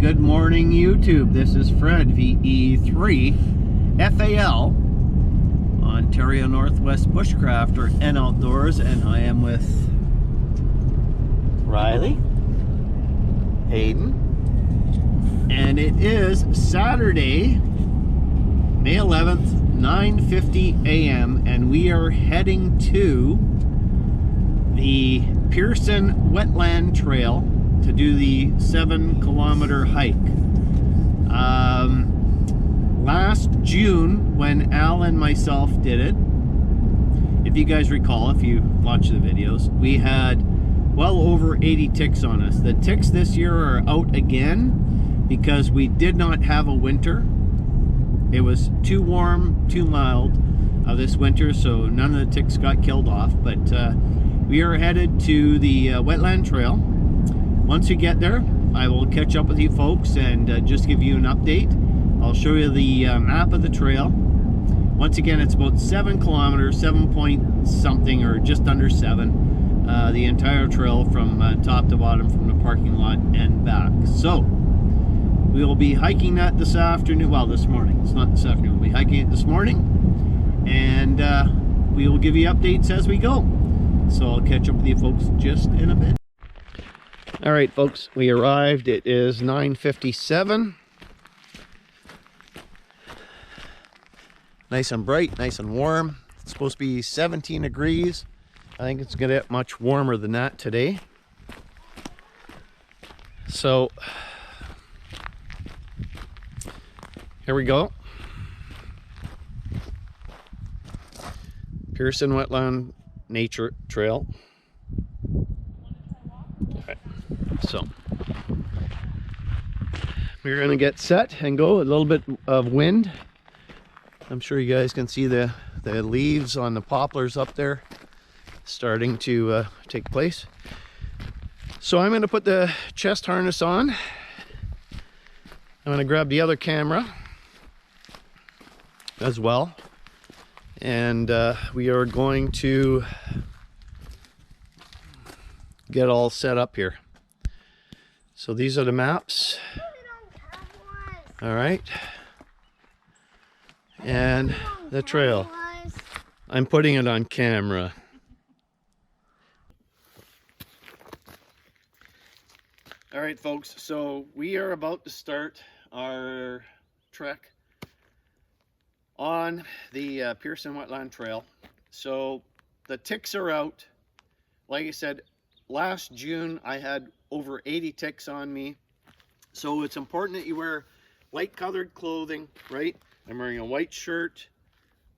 Good morning, YouTube. This is Fred, VE3 FAL, Ontario Northwest Bushcrafter and Outdoors, and I am with Riley, Hayden, and it is Saturday, May 11th, 9:50 a.m., and we are heading to the Pearson Wetland Trail to do the 7-kilometer hike. Last June, when Al and myself did it, if you guys recall, if you watch the videos, we had well over 80 ticks on us. The ticks this year are out again because we did not have a winter. It was too warm, too mild this winter, so none of the ticks got killed off. But we are headed to the Wetland Trail. Once we get there, I will catch up with you folks and just give you an update. I'll show you the map of the trail. Once again, it's about 7 kilometers, 7 point something, or just under 7. The entire trail from top to bottom, from the parking lot and back. So we will be hiking that this afternoon. Well, this morning. It's not this afternoon. We'll be hiking it this morning, and we will give you updates as we go. So I'll catch up with you folks just in a bit. All right, folks, we arrived. It is 9:57. Nice and bright, nice and warm. It's supposed to be 17 degrees. I think it's gonna get much warmer than that today. So here we go. Pearson Wetland Nature Trail. So we're gonna get set and go. A little bit of wind. I'm sure you guys can see the leaves on the poplars up there starting to take place. So I'm gonna put the chest harness on. I'm gonna grab the other camera as well, and we are going to get all set up here. So these are the maps. All right. And the trail. I'm putting it on camera. All right, folks. So we are about to start our trek on the Pearson Wetland Trail. So the ticks are out. Like I said, last June I had over 80 ticks on me, so it's important that you wear light colored clothing, right? I'm wearing a white shirt,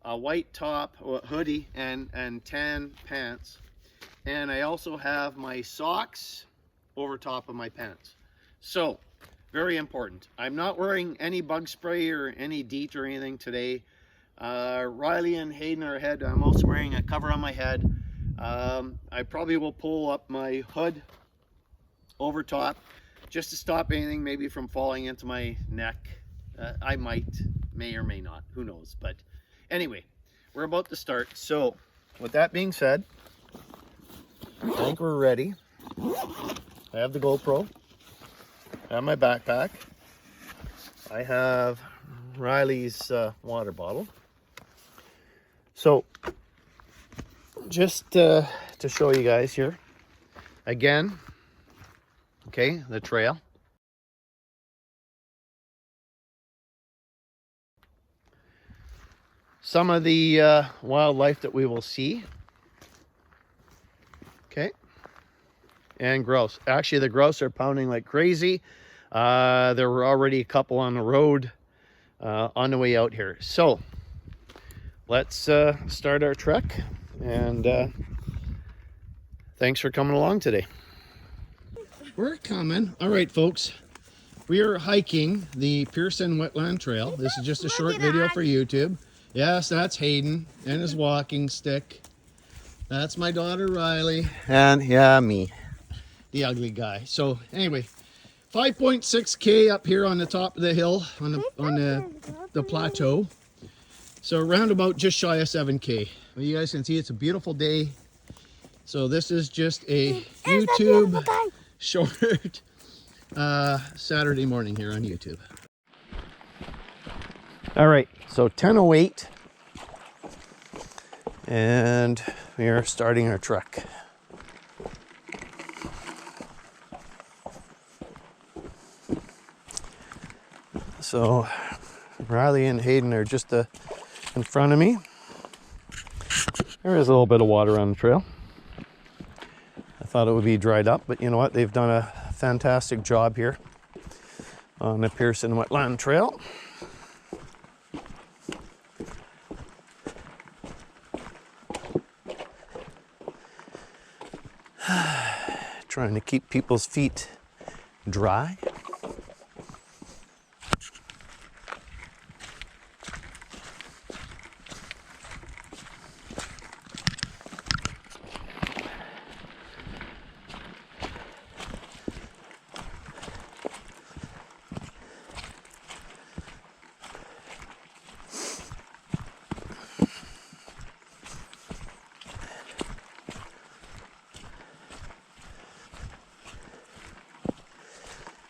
a white top, a hoodie, and tan pants, and I also have my socks over top of my pants. So very important. I'm not wearing any bug spray or any DEET or anything today. Riley and Hayden are ahead. I'm also wearing a cover on my head. I probably will pull up my hood over top just to stop anything maybe from falling into my neck. I may or may not, who knows. But anyway, we're about to start. So with that being said, I think we're ready. I have the GoPro, I have my backpack, I have Riley's water bottle. So just to show you guys here again, okay, the trail. Some of the wildlife that we will see. Okay. And grouse. Actually, the grouse are pounding like crazy. There were already a couple on the road on the way out here. So let's start our trek, and thanks for coming along today. We're coming. All right, folks. We are hiking the Pearson Wetland Trail. This is just a short video for YouTube. Yes, that's Hayden and his walking stick. That's my daughter Riley. And yeah, me, the ugly guy. So anyway, 5.6K up here on the top of the hill, on the plateau. So around about just shy of 7K. Well, you guys can see it's a beautiful day. So this is just a YouTube short Saturday morning here on YouTube. All right, so 10:08, and we are starting our trek. So Riley and Hayden are just in front of me. There is a little bit of water on the trail. I thought it would be dried up, but you know what? They've done a fantastic job here on the Pearson Wetland Trail. Trying to keep people's feet dry.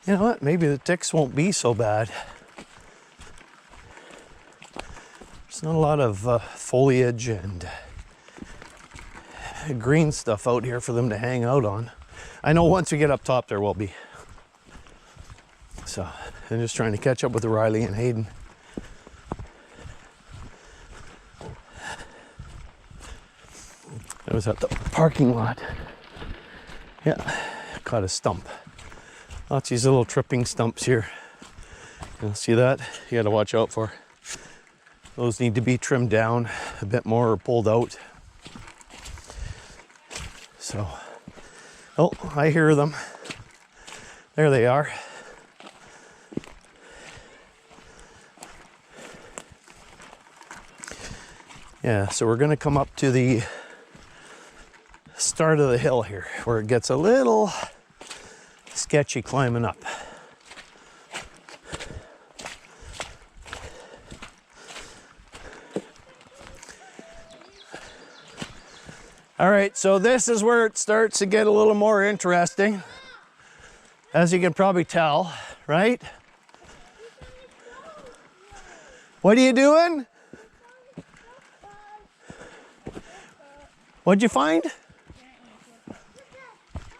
You know what? Maybe the ticks won't be so bad. There's not a lot of foliage and green stuff out here for them to hang out on. I know once we get up top there will be. So I'm just trying to catch up with Riley and Hayden. I was at the parking lot. Yeah, caught a stump. Lots of these little tripping stumps here. You'll see that? You gotta watch out for. Those need to be trimmed down a bit more or pulled out. So, oh, I hear them. There they are. Yeah, so we're gonna come up to the start of the hill here, where it gets a little sketchy climbing up. All right, so this is where it starts to get a little more interesting, as you can probably tell, right? What are you doing? What'd you find?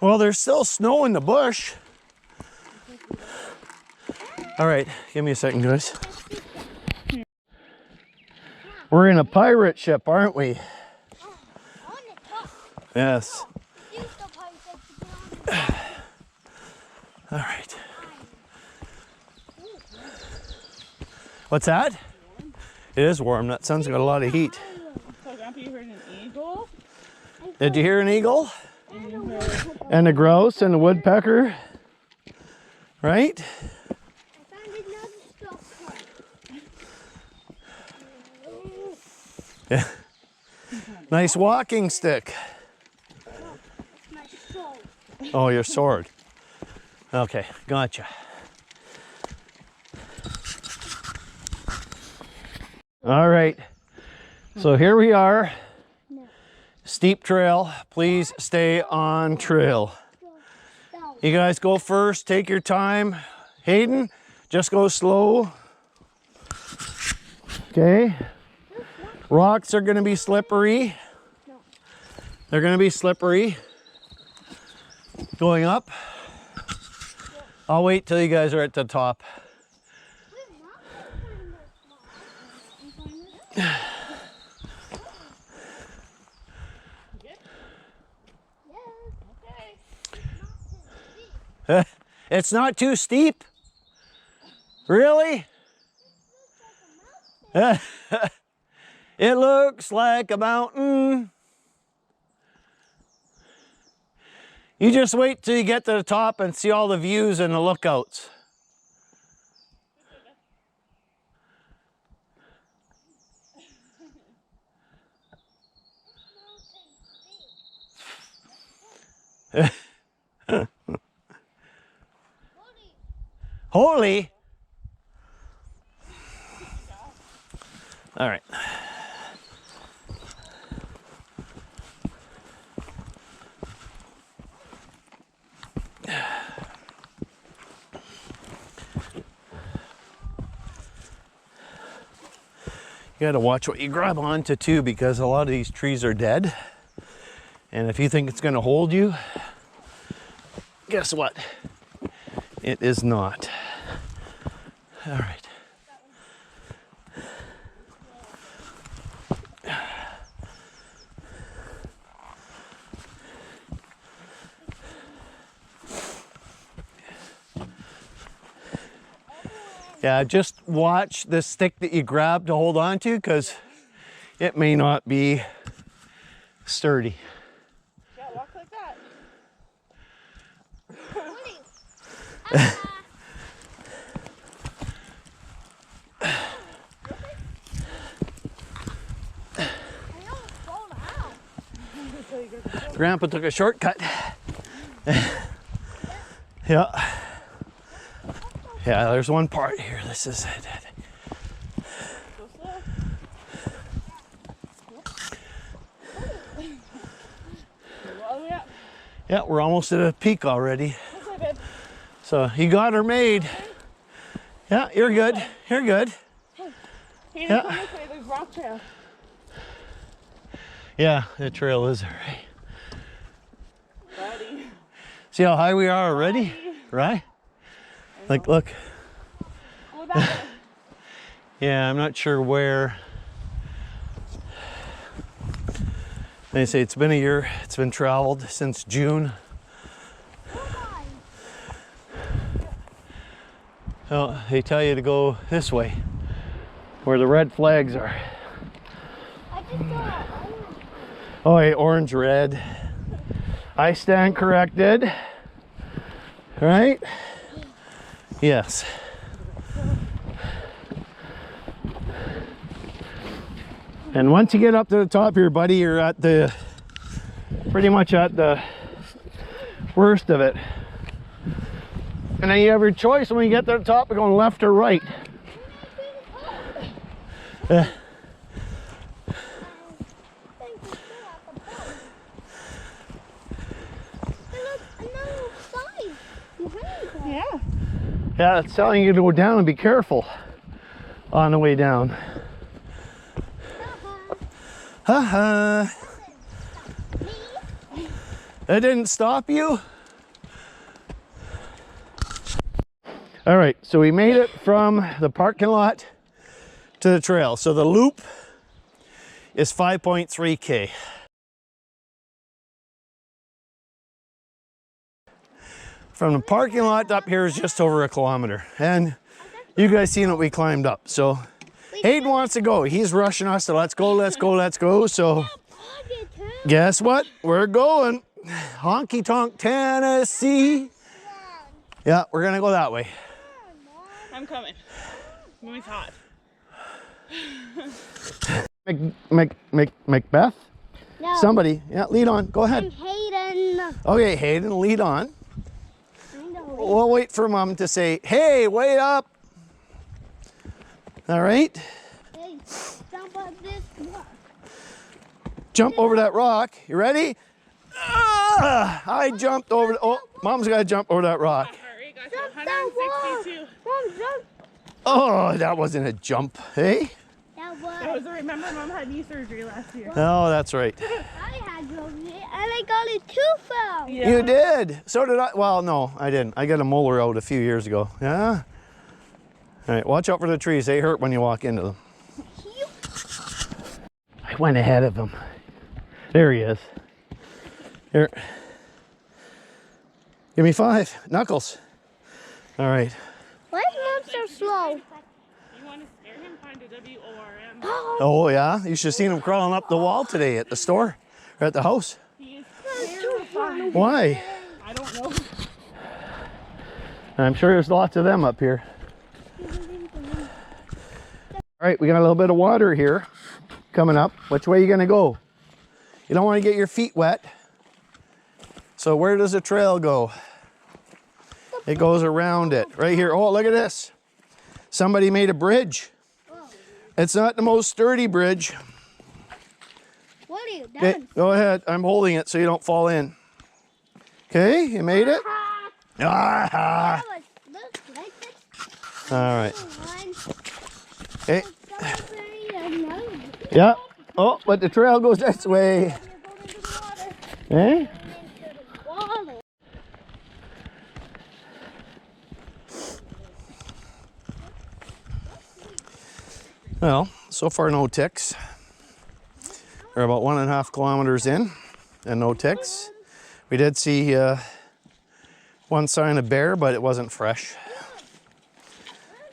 Well, there's still snow in the bush. All right, give me a second, guys. We're in a pirate ship, aren't we? Yes. All right. What's that? It is warm. That sun's got a lot of heat. So, Grandpa, you heard an eagle? Did you hear an eagle? And a grouse and a woodpecker, right? I found another stop. Yeah. Nice walking stick. My soul. Oh, your sword. Okay, gotcha. All right, so here we are. Steep trail, please stay on trail. You guys go first, take your time. Hayden, just go slow. Okay. Rocks are gonna be slippery. They're gonna be slippery. Going up. I'll wait till you guys are at the top. It's not too steep. Really? It looks like a mountain. You just wait till you get to the top and see all the views and the lookouts. Holy. All right. You gotta watch what you grab onto too, because a lot of these trees are dead. And if you think it's gonna hold you, guess what? It is not. All right. Yeah, just watch the stick that you grab to hold on to, because it may not be sturdy. Yeah, walk like that. Grandpa took a shortcut. Yeah. Yeah, there's one part here. This is it. Go slow. Go all the way up. Yeah, we're almost at a peak already. Okay, babe. So you got her made. Yeah, you're good. You're good. Hey, Yeah. come this way. There's rock trail. Yeah, the trail is all right. Buddy. See how high we are already? Right? Like, look. Go that way. Yeah, I'm not sure where. They say it's been a year. It's been traveled since June. Oh, they tell you to go this way, where the red flags are. I just saw Oh, hey, orange, red. I stand corrected. Right? Yes. And once you get up to the top here, buddy, you're at the, pretty much at the worst of it. And then you have your choice when you get to the top of going left or right. Yeah. Yeah, it's telling you to go down and be careful on the way down. Haha. That didn't stop you? All right, so we made it from the parking lot to the trail. So the loop is 5.3K. From the parking lot up here is just over 1 kilometer. And you guys seen what we climbed up. So Hayden wants to go. He's rushing us to let's go, let's go, let's go. So guess what? We're going. Honky Tonk, Tennessee. Yeah, we're gonna go that way. I'm coming. Mommy's hot. Macbeth? No. Somebody, yeah, lead on. Go I'm ahead. Hayden. Okay, Hayden, lead on. I know. We'll wait for Mom to say, hey, wait up. All right. Hey, jump on this rock. Jump over that rock. You ready? Ah, I jumped over. Oh, Mom's got to jump over that rock. Hurry, guys. Jump that wall. 162. Mom, jump. Oh, that wasn't a jump, hey? That That was. was, remember Mom had knee surgery last year. Oh, that's right. I had yoga and I got a tooth out. Yeah. You did. So did I. Well, no, I didn't. I got a molar out a few years ago. Yeah. All right, watch out for the trees. They hurt when you walk into them. I went ahead of him. There he is. Here. Give me 5. Knuckles. All right. Why is Mom so slow? You want to scare him? Find a WORM. Oh, yeah. You should have seen him crawling up the wall today at the store or at the house. He is terrified. Why? I don't know. I'm sure there's lots of them up here. All right, we got a little bit of water here coming up. Which way are you going to go? You don't want to get your feet wet. So where does the trail go? It goes around it. Right here. Oh, look at this. Somebody made a bridge. It's not the most sturdy bridge. What are you Okay, doing? go ahead. I'm holding it so you don't fall in. Okay, you made it? Ah! Look, like this. All right. One, Okay. strawberry, another Yeah. Oh, but the trail goes this way. Eh? Well, so far no ticks. We're about 1.5 kilometers in and no ticks. We did see one sign of bear, but it wasn't fresh.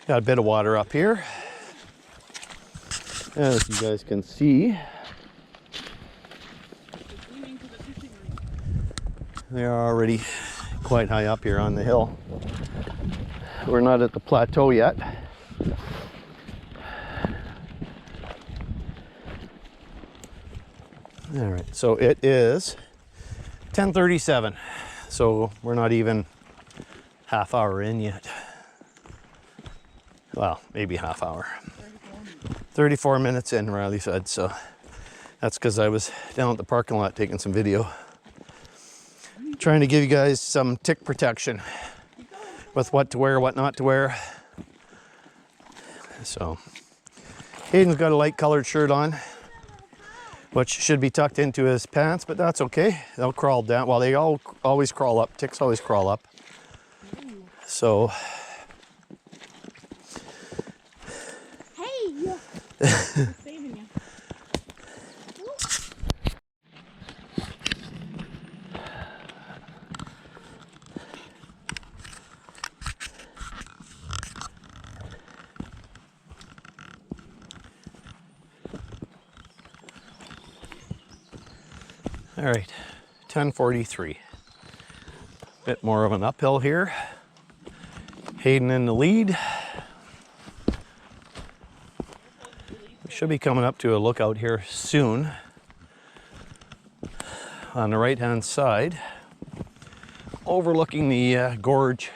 Got a bit of water up here. As you guys can see, they are already quite high up here on the hill. We're not at the plateau yet. All right, so it is 10:37, so we're not even half hour in yet. Well, maybe half hour. 34 minutes in, Riley said, so that's because I was down at the parking lot taking some video. Trying to give you guys some tick protection with what to wear, what not to wear. So, Hayden's got a light colored shirt on, which should be tucked into his pants, but that's okay. They'll crawl down. Well, they always crawl up. Ticks always crawl up. So. Hey! Saving you. All right, 10:43. Bit more of an uphill here. Hayden in the lead. We should be coming up to a lookout here soon. On the right-hand side, overlooking the gorge.